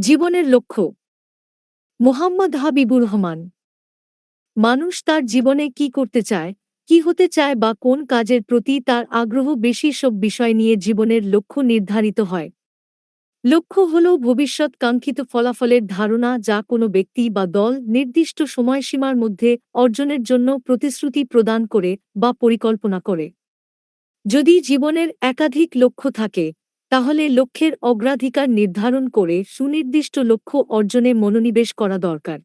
জীবনের লক্ষ্য। মোহাম্মদ হাবিবুর রহমান। মানুষ তার জীবনে কি করতে চায়, কি হতে চায় বা কোন কাজের প্রতি তার আগ্রহ বেশি, সব বিষয় নিয়ে জীবনের লক্ষ্য নির্ধারিত হয়। লক্ষ্য হল ভবিষ্যৎ কাঙ্ক্ষিত ফলাফলের ধারণা, যা কোনো ব্যক্তি বা দল নির্দিষ্ট সময়সীমার মধ্যে অর্জনের জন্য প্রতিশ্রুতি প্রদান করে বা পরিকল্পনা করে। যদি জীবনের একাধিক লক্ষ্য থাকে, তাহলে লক্ষ্যের অগ্রাধিকার নির্ধারণ করে সুনির্দিষ্ট লক্ষ্য অর্জনে মনোনিবেশ করা দরকার।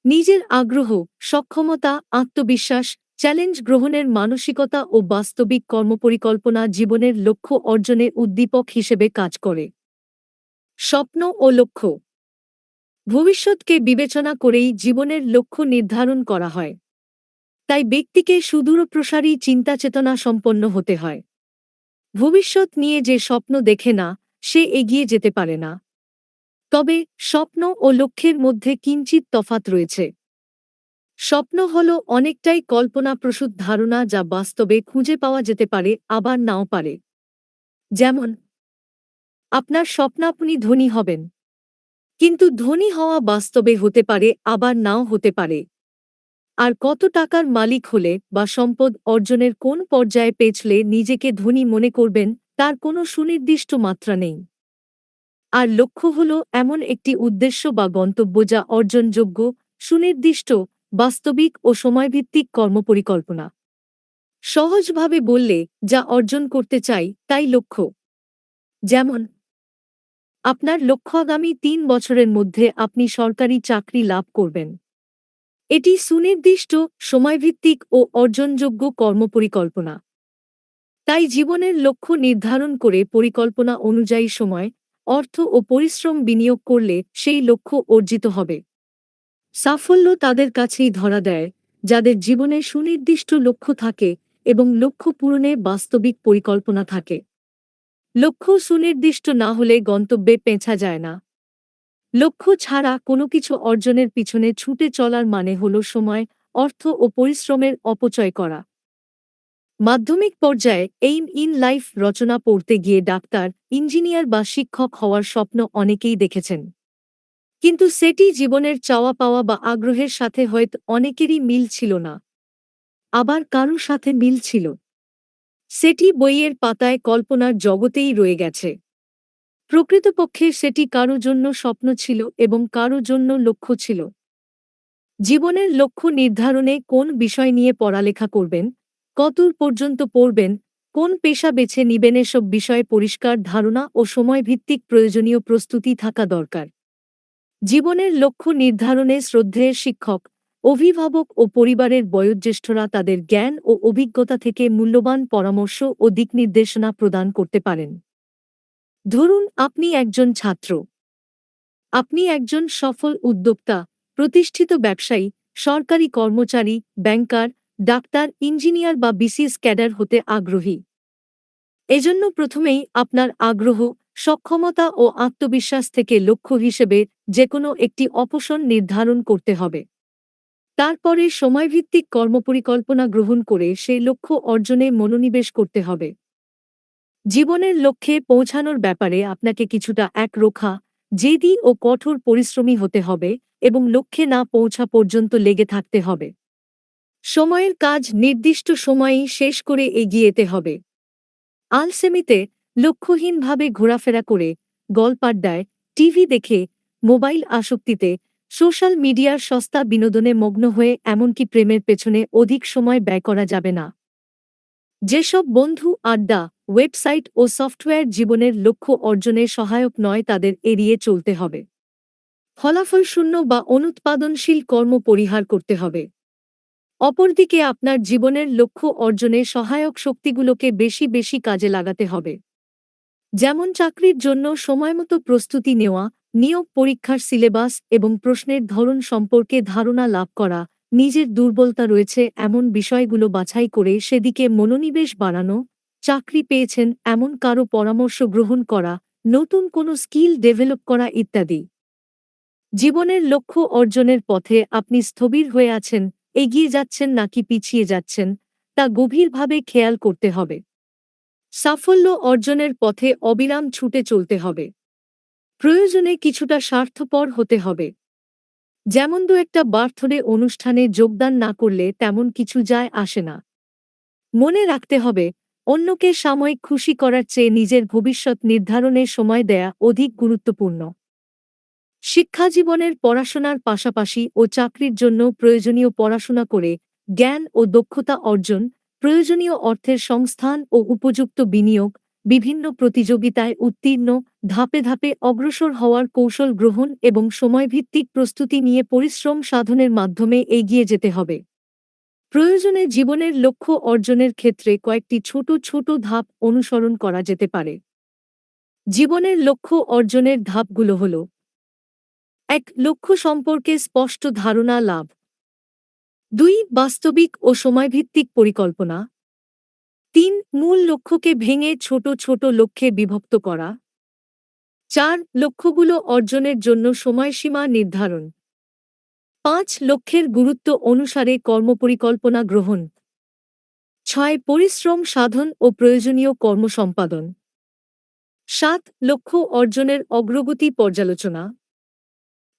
নিজের আগ্রহ, সক্ষমতা, আত্মবিশ্বাস, চ্যালেঞ্জ গ্রহণের মানসিকতা ও বাস্তবিক কর্মপরিকল্পনা জীবনের লক্ষ্য অর্জনে উদ্দীপক হিসেবে কাজ করে। স্বপ্ন ও লক্ষ্য। ভবিষ্যৎকে বিবেচনা করেই জীবনের লক্ষ্য নির্ধারণ করা হয়। তাই ব্যক্তিকে সুদূরপ্রসারী চিন্তাচেতনা সম্পন্ন হতে হয়। ভবিষ্যৎ নিয়ে যে স্বপ্ন দেখে না, সে এগিয়ে যেতে পারে না। তবে স্বপ্ন ও লক্ষ্যের মধ্যে কিঞ্চিৎ তফাৎ রয়েছে। স্বপ্ন হল অনেকটাই কল্পনাপ্রসূত ধারণা, যা বাস্তবে খুঁজে পাওয়া যেতে পারে, আবার নাও পারে। যেমন, আপনার স্বপ্ন আপনি ধনী হবেন, কিন্তু ধনী হওয়া বাস্তবে হতে পারে, আবার নাও হতে পারে। আর কত টাকার মালিক হলে বা সম্পদ অর্জনের কোন পর্যায়ে পেছলে নিজেকে ধনী মনে করবেন, তার কোনো সুনির্দিষ্ট মাত্রা নেই। আর লক্ষ্য হল এমন একটি উদ্দেশ্য বা গন্তব্য যা অর্জনযোগ্য, সুনির্দিষ্ট, বাস্তবিক ও সময়ভিত্তিক কর্মপরিকল্পনা। সহজভাবে বললে, যা অর্জন করতে চাই তাই লক্ষ্য। যেমন, আপনার লক্ষ্য আগামী ৩ বছরের মধ্যে আপনি সরকারি চাকরি লাভ করবেন। এটি সুনির্দিষ্ট, সময়ভিত্তিক ও অর্জনযোগ্য কর্মপরিকল্পনা। তাই জীবনের লক্ষ্য নির্ধারণ করে পরিকল্পনা অনুযায়ী সময়, অর্থ ও পরিশ্রম বিনিয়োগ করলে সেই লক্ষ্য অর্জিত হবে। সাফল্য তাদের কাছেই ধরা দেয়, যাদের জীবনে সুনির্দিষ্ট লক্ষ্য থাকে এবং লক্ষ্য পূরণে বাস্তবিক পরিকল্পনা থাকে। লক্ষ্য সুনির্দিষ্ট না হলে গন্তব্যে পৌঁছা যায় না। লক্ষ্য ছাড়া কোনো কিছু অর্জনের পিছনে ছুটে চলার মানে হল সময়, অর্থ ও পরিশ্রমের অপচয় করা। মাধ্যমিক পর্যায়ে এইম ইন লাইফ রচনা পড়তে গিয়ে ডাক্তার, ইঞ্জিনিয়ার বা শিক্ষক হওয়ার স্বপ্ন অনেকেই দেখেছেন। কিন্তু সেটি জীবনের চাওয়া পাওয়া বা আগ্রহের সাথে হয়তো অনেকেরই মিল ছিল না। আবার কারো সাথে মিল ছিল, সেটি বইয়ের পাতায় কল্পনার জগতেই রয়ে গেছে। প্রকৃতপক্ষে সেটি কারো জন্য স্বপ্ন ছিল এবং কারো জন্য লক্ষ্য ছিল। জীবনের লক্ষ্য নির্ধারণে কোন বিষয় নিয়ে পড়ালেখা করবেন, কতদূর পর্যন্ত পড়বেন, কোন পেশা বেছে নিবেন, এসব বিষয়ে পরিষ্কার ধারণা ও সময়ভিত্তিক প্রয়োজনীয় প্রস্তুতি থাকা দরকার। জীবনের লক্ষ্য নির্ধারণে শ্রদ্ধেয় শিক্ষক, অভিভাবক ও পরিবারের বয়োজ্যেষ্ঠরা তাদের জ্ঞান ও অভিজ্ঞতা থেকে মূল্যবান পরামর্শ ও দিকনির্দেশনা প্রদান করতে পারেন। ধরুন, আপনি একজন ছাত্র। আপনি একজন সফল উদ্যোক্তা, প্রতিষ্ঠিত ব্যবসায়ী, সরকারি কর্মচারী, ব্যাংকার, ডাক্তার, ইঞ্জিনিয়ার বা বিসিএস ক্যাডার হতে আগ্রহী। এজন্য প্রথমেই আপনার আগ্রহ, সক্ষমতা ও আত্মবিশ্বাস থেকে লক্ষ্য হিসেবে যেকোনো একটি অপশন নির্ধারণ করতে হবে। তারপরে সময়ভিত্তিক কর্মপরিকল্পনা গ্রহণ করে সেই লক্ষ্য অর্জনে মনোনিবেশ করতে হবে। জীবনের লক্ষ্যে পৌঁছানোর ব্যাপারে আপনাকে কিছুটা একরোখা, জেদি ও কঠোর পরিশ্রমী হতে হবে এবং লক্ষ্যে না পৌঁছা পর্যন্ত লেগে থাকতে হবে। সময়ের কাজ নির্দিষ্ট সময়েই শেষ করে এগিয়ে যেতে হবে। আলসেমিতে, লক্ষ্যহীনভাবে ঘোরাফেরা করে, গল্পাড্ডায়, টিভি দেখে, মোবাইল আসক্তিতে, সোশ্যাল মিডিয়ার সস্তা বিনোদনে মগ্ন হয়ে এমনকি প্রেমের পেছনে অধিক সময় ব্যয় করা যাবে না। যেসব বন্ধু, আড্ডা, ওয়েবসাইট ও সফটওয়্যার জীবনের লক্ষ্য অর্জনে সহায়ক নয়, তাদের এড়িয়ে চলতে হবে। ফলাফলশূন্য বা অনুৎপাদনশীল কর্ম পরিহার করতে হবে। অপরদিকে আপনার জীবনের লক্ষ্য অর্জনে সহায়ক শক্তিগুলোকে বেশি বেশি কাজে লাগাতে হবে। যেমন চাকরির জন্য সময়মতো প্রস্তুতি নেওয়া, নিয়োগ পরীক্ষার সিলেবাস এবং প্রশ্নের ধরন সম্পর্কে ধারণা লাভ করা, নিজের দুর্বলতা রয়েছে এমন বিষয়গুলো বাছাই করে সেদিকে মনোনিবেশ বাড়ানো, চাকরি পেয়েছেন এমন কারো পরামর্শ গ্রহণ করা, নতুন কোনো স্কিল ডেভেলপ করা ইত্যাদি। জীবনের লক্ষ্য অর্জনের পথে আপনি স্থবির হয়ে আছেন, এগিয়ে যাচ্ছেন নাকি পিছিয়ে যাচ্ছেন, তা গভীরভাবে খেয়াল করতে হবে। সাফল্য অর্জনের পথে অবিরাম ছুটে চলতে হবে। প্রয়োজনে কিছুটা স্বার্থপর হতে হবে। যেমন একটা বার্থডে অনুষ্ঠানে যোগদান না করলে তেমন কিছু যায় আসে না। মনে রাখতে হবে, অন্যকে সাময়িক খুশি করার চেয়ে নিজের ভবিষ্যৎ নির্ধারণে সময় দেয়া অধিক গুরুত্বপূর্ণ। শিক্ষাজীবনের পড়াশোনার পাশাপাশি ও চাকরির জন্য প্রয়োজনীয় পড়াশোনা করে জ্ঞান ও দক্ষতা অর্জন, প্রয়োজনীয় অর্থের সংস্থান ও উপযুক্ত বিনিয়োগ, বিভিন্ন প্রতিযোগিতায় উত্তীর্ণ, ধাপে ধাপে অগ্রসর হওয়ার কৌশল গ্রহণ এবং সময়ভিত্তিক প্রস্তুতি নিয়ে পরিশ্রম সাধনের মাধ্যমে এগিয়ে যেতে হবে। প্রয়োজনে জীবনের লক্ষ্য অর্জনের ক্ষেত্রে কয়েকটি ছোট ছোট ধাপ অনুসরণ করা যেতে পারে। জীবনের লক্ষ্য অর্জনের ধাপগুলো হল: ১. লক্ষ্য সম্পর্কে স্পষ্ট ধারণা লাভ। ২. বাস্তবিক ও সময়ভিত্তিক পরিকল্পনা। ৩. মূল লক্ষ্যকে ভেঙে ছোট ছোট লক্ষ্যে বিভক্ত করা। ৪. লক্ষ্যগুলো অর্জনের জন্য সময়সীমা নির্ধারণ। ৫. লক্ষ্যের গুরুত্ব অনুসারে কর্মপরিকল্পনা গ্রহণ। ৬. পরিশ্রম সাধন ও প্রয়োজনীয় কর্ম সম্পাদন। ৭. লক্ষ্য অর্জনের অগ্রগতি পর্যালোচনা।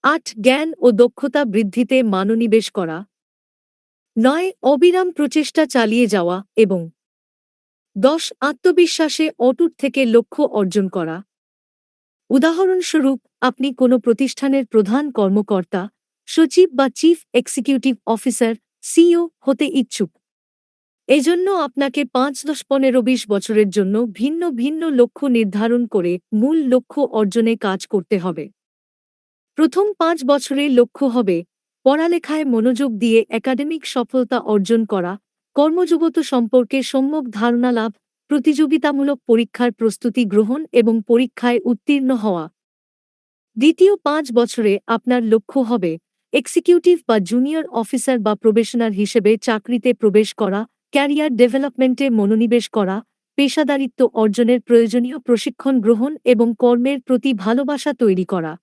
৮. জ্ঞান ও দক্ষতা বৃদ্ধিতে মনোনিবেশ করা। ৯. অবিরাম প্রচেষ্টা চালিয়ে যাওয়া এবং ১০. আত্মবিশ্বাসে অটুট থেকে লক্ষ্য অর্জন করা। উদাহরণস্বরূপ, আপনি কোনো প্রতিষ্ঠানের প্রধান কর্মকর্তা, সচিব বা চিফ এক্সিকিউটিভ অফিসার সিইও হতে ইচ্ছুক। এজন্য আপনাকে ৫, ১০, ১৫, ২০ বছরের জন্য ভিন্ন ভিন্ন লক্ষ্য নির্ধারণ করে মূল লক্ষ্য অর্জনে কাজ করতে হবে। প্রথম ৫ বছরের লক্ষ্য হবে পড়ালেখায় মনোযোগ দিয়ে একাডেমিক সফলতা অর্জন করা, কর্মজগত সম্পর্কে সম্যক ধারণা লাভ, প্রতিযোগিতামূলক পরীক্ষার প্রস্তুতি গ্রহণ এবং পরীক্ষায় উত্তীর্ণ হওয়া। দ্বিতীয় ৫ বছরে আপনার লক্ষ্য হবে এক্সিকিউটিভ বা জুনিয়র অফিসার বা প্রবেশনার হিসেবে চাকরিতে প্রবেশ করা, ক্যারিয়ার ডেভেলপমেন্টে মনোনিবেশ করা, পেশাদারিত্ব অর্জনের প্রয়োজনীয় প্রশিক্ষণ গ্রহণ এবং কর্মের প্রতি ভালোবাসা তৈরি করা।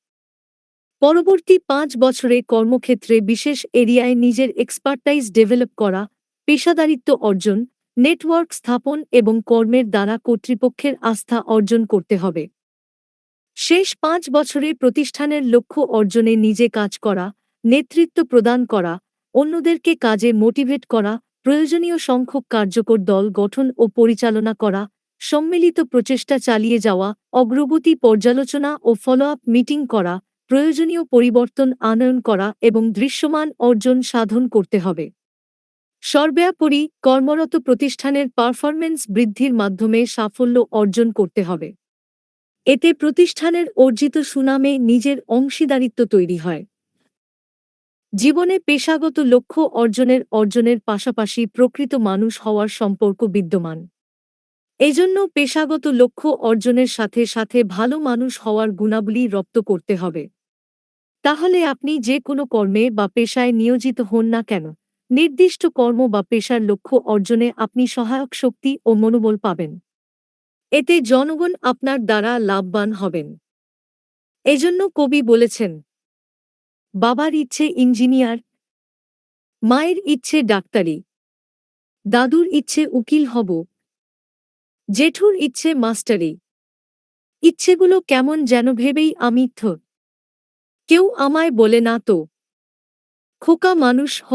পরবর্তী ৫ বছরে কর্মক্ষেত্রে বিশেষ এরিয়ায় নিজের এক্সপার্টাইজ ডেভেলপ করা, পেশাদারিত্ব অর্জন, নেটওয়ার্ক স্থাপন এবং কর্মের দ্বারা কর্তৃপক্ষের আস্থা অর্জন করতে হবে। শেষ ৫ বছরে প্রতিষ্ঠানের লক্ষ্য অর্জনে নিজে কাজ করা, নেতৃত্ব প্রদান করা, অন্যদেরকে কাজে মোটিভেট করা, প্রয়োজনীয় সংখ্যক কার্যকর দল গঠন ও পরিচালনা করা, সম্মিলিত প্রচেষ্টা চালিয়ে যাওয়া, অগ্রগতি পর্যালোচনা ও ফলো-আপ মিটিং করা, প্রয়োজনীয় পরিবর্তন আনয়ন করা এবং দৃশ্যমান অর্জন সাধন করতে হবে। সর্বোপরি কর্মরত প্রতিষ্ঠানের পারফরম্যান্স বৃদ্ধির মাধ্যমে সাফল্য অর্জন করতে হবে। এতে প্রতিষ্ঠানের অর্জিত সুনামে নিজের অংশীদারিত্ব তৈরি হয়। জীবনে পেশাগত লক্ষ্য অর্জনের পাশাপাশি প্রকৃত মানুষ হওয়ার সম্পর্ক বিদ্যমান। এজন্য পেশাগত লক্ষ্য অর্জনের সাথে সাথে ভালো মানুষ হওয়ার গুণাবলী রপ্ত করতে হবে। তাহলে আপনি যে কোনো কর্মে বা পেশায় নিয়োজিত হন না কেন, নির্দিষ্ট কর্ম বা পেশার লক্ষ্য অর্জনে আপনি সহায়ক শক্তি ও মনোবল পাবেন। এতে জনগণ আপনার দ্বারা লাভবান হবেন। এজন্য কবি বলেছেন, বাবার ইচ্ছে ইঞ্জিনিয়ার, মায়ের ইচ্ছে ডাক্তারি, দাদুর ইচ্ছে উকিল হব, জেঠুর ইচ্ছে মাস্টারি। ইচ্ছেগুলো কেমন যেন ভেবেই আমি কেউ আমায় বলে না তো, খোকা মানুষ হ।